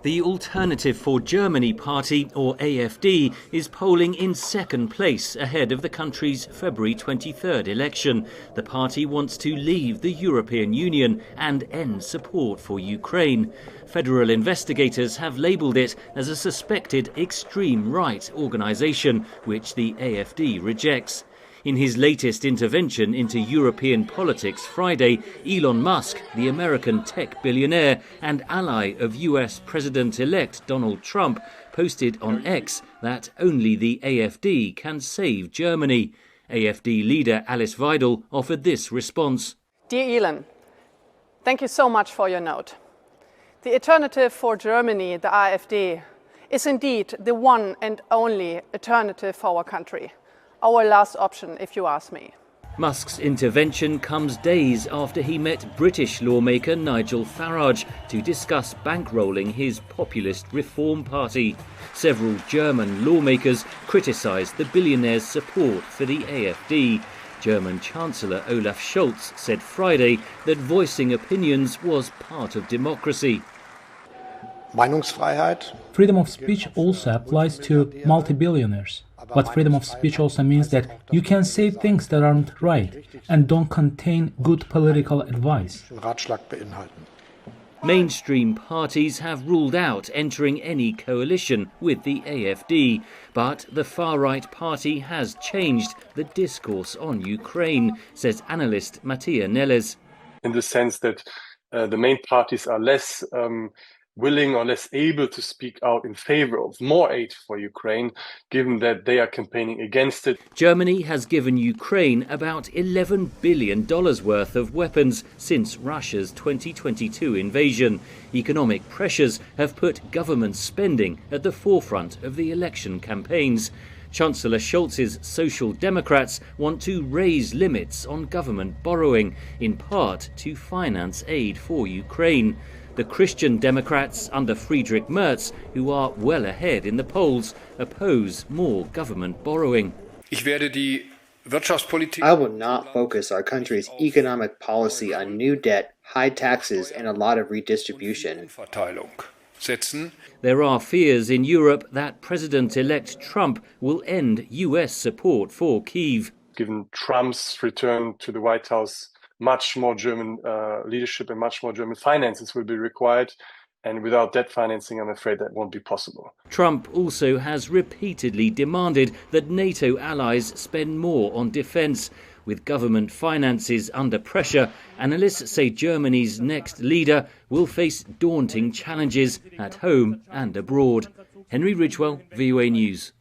The Alternative for Germany party, or AfD, is polling in second place ahead of the country's February 23rd election. The party wants to leave the European Union and end support for Ukraine. Federal investigators have labelled it as a suspected extreme right organisation, which the AfD rejects. In his latest intervention into European politics Friday, Elon Musk, the American tech billionaire and ally of US President-elect Donald Trump, posted on X that only the AfD can save Germany. AfD leader Alice Weidel offered this response. Dear Elon, thank you so much for your note. The Alternative for Germany, the AfD, is indeed the one and only alternative for our country. Our last option, if you ask me. Musk's intervention comes days after he met British lawmaker Nigel Farage to discuss bankrolling his populist Reform Party. Several German lawmakers criticised the billionaire's support for the AfD. German Chancellor Olaf Scholz said Friday that voicing opinions was part of democracy. Freedom of speech also applies to multi-billionaires. But freedom of speech also means that you can say things that aren't right and don't contain good political advice. Mainstream parties have ruled out entering any coalition with the AfD, but the far-right party has changed the discourse on Ukraine, says analyst Mattia Neles. In the sense that the main parties are less willing or less able to speak out in favor of more aid for Ukraine, given that they are campaigning against it. Germany has given Ukraine about $11 billion worth of weapons since Russia's 2022 invasion. Economic pressures have put government spending at the forefront of the election campaigns. Chancellor Scholz's Social Democrats want to raise limits on government borrowing, in part to finance aid for Ukraine. The Christian Democrats under Friedrich Merz, who are well ahead in the polls, oppose more government borrowing. I will not focus our country's economic policy on new debt, high taxes, and a lot of redistribution. There are fears in Europe that President-elect Trump will end US support for Kyiv. Given Trump's return to the White House, much more German leadership and much more German finances will be required. And without debt financing, I'm afraid that won't be possible. Trump also has repeatedly demanded that NATO allies spend more on defence. With government finances under pressure, analysts say Germany's next leader will face daunting challenges at home and abroad. Henry Ridgwell, VOA News.